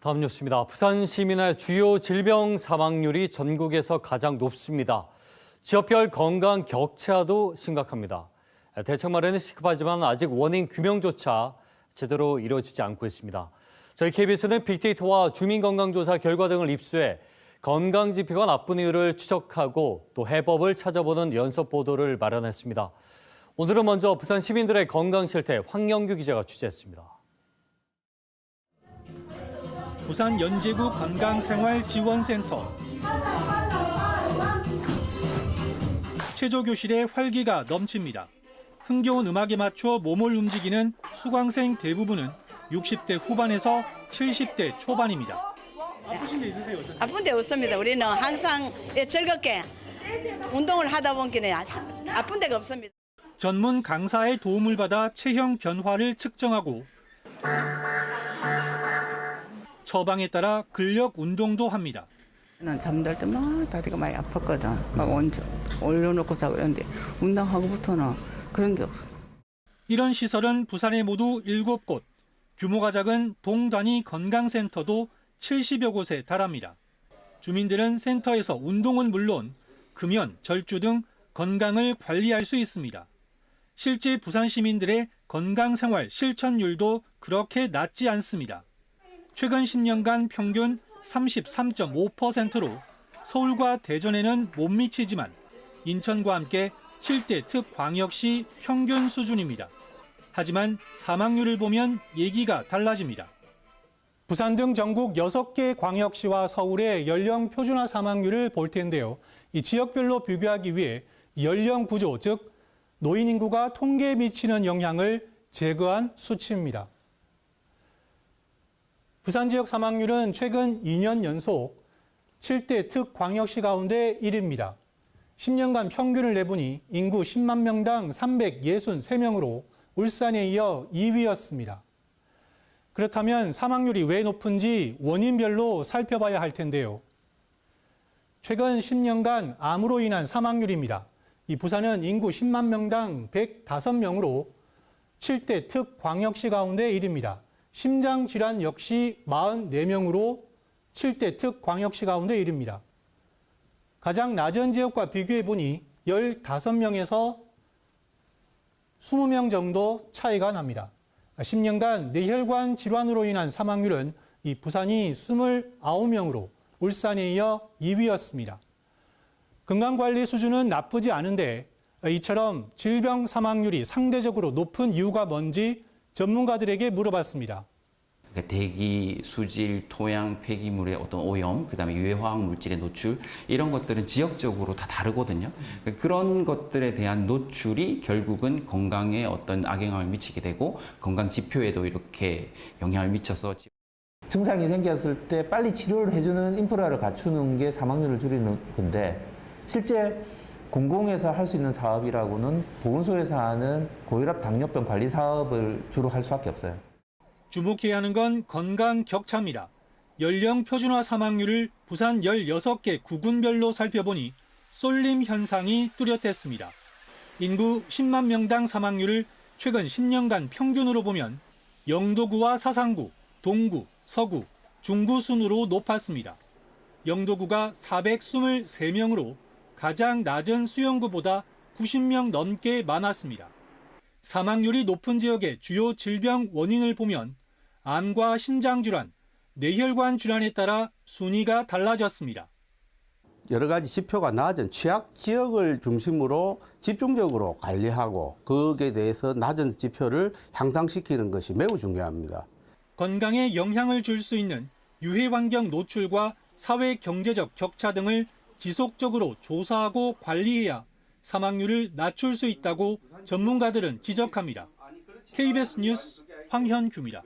다음 뉴스입니다. 부산 시민의 주요 질병 사망률이 전국에서 가장 높습니다. 지역별 건강 격차도 심각합니다. 대책 마련은 시급하지만 아직 원인 규명조차 제대로 이루어지지 않고 있습니다. 저희 KBS는 빅데이터와 주민건강조사 결과 등을 입수해 건강지표가 나쁜 이유를 추적하고 또 해법을 찾아보는 연속 보도를 마련했습니다. 오늘은 먼저 부산 시민들의 건강 실태 황영규 기자가 취재했습니다. 부산 연제구 건강생활지원센터. 체조교실에 활기가 넘칩니다. 흥겨운 음악에 맞춰 몸을 움직이는 수강생 대부분은 60대 후반에서 70대 초반입니다. 아프신 데 있으세요? 아픈 데 없습니다. 우리는 항상 즐겁게 운동을 하다 보니까 아픈 데가 없습니다. 전문 강사의 도움을 받아 체형 변화를 측정하고 처방에 따라 근력 운동도 합니다. 난 잠들 때 막 다리가 많이 아팠거든. 막 올려놓고 자고 이러는데 운동하고부터는 그런 게 없어. 이런 시설은 부산에 모두 7곳, 규모가 작은 동단위 건강센터도 70여 곳에 달합니다. 주민들은 센터에서 운동은 물론 금연, 절주 등 건강을 관리할 수 있습니다. 실제 부산 시민들의 건강생활 실천율도 그렇게 낮지 않습니다. 최근 10년간 평균 33.5%로 서울과 대전에는 못 미치지만 인천과 함께 7대 특광역시 평균 수준입니다. 하지만 사망률을 보면 얘기가 달라집니다. 부산 등 전국 6개 광역시와 서울의 연령 표준화 사망률을 볼 텐데요. 이 지역별로 비교하기 위해 연령 구조, 즉 노인 인구가 통계에 미치는 영향을 제거한 수치입니다. 부산 지역 사망률은 최근 2년 연속 7대 특광역시 가운데 1위입니다. 10년간 평균을 내보니 인구 10만 명당 363명으로 울산에 이어 2위였습니다. 그렇다면 사망률이 왜 높은지 원인별로 살펴봐야 할 텐데요. 최근 10년간 암으로 인한 사망률입니다. 이 부산은 인구 10만 명당 105명으로 7대 특광역시 가운데 1위입니다. 심장질환 역시 44명으로 7대 특광역시 가운데 1위입니다. 가장 낮은 지역과 비교해보니 15명에서 20명 정도 차이가 납니다. 10년간 뇌혈관 질환으로 인한 사망률은 이 부산이 29명으로 울산에 이어 2위였습니다. 건강관리 수준은 나쁘지 않은데 이처럼 질병 사망률이 상대적으로 높은 이유가 뭔지 전문가들에게 물어봤습니다. 대기, 수질, 토양, 폐기물의 어떤 오염, 그다음에 유해화학 물질의 노출 이런 것들은 지역적으로 다 다르거든요. 그런 것들에 대한 노출이 결국은 건강에 어떤 악영향을 미치게 되고 건강 지표에도 이렇게 영향을 미쳐서 증상이 생겼을 때 빨리 치료를 해주는 인프라를 갖추는 게 사망률을 줄이는 건데 실제 공공에서 할 수 있는 사업이라고는 보건소에서 하는 고혈압 당뇨병 관리 사업을 주로 할 수밖에 없어요. 주목해야 하는 건 건강 격차입니다. 연령 표준화 사망률을 부산 16개 구군별로 살펴보니 쏠림 현상이 뚜렷했습니다. 인구 10만 명당 사망률을 최근 10년간 평균으로 보면 영도구와 사상구, 동구, 서구, 중구 순으로 높았습니다. 영도구가 423명으로 가장 낮은 수영구보다 90명 넘게 많았습니다. 사망률이 높은 지역의 주요 질병 원인을 보면 암과 심장질환, 뇌혈관 질환에 따라 순위가 달라졌습니다. 여러 가지 지표가 낮은 취약 지역을 중심으로 집중적으로 관리하고 거기에 대해서 낮은 지표를 향상시키는 것이 매우 중요합니다. 건강에 영향을 줄 수 있는 유해환경 노출과 사회 경제적 격차 등을 지속적으로 조사하고 관리해야 사망률을 낮출 수 있다고 전문가들은 지적합니다. KBS 뉴스 황현규입니다.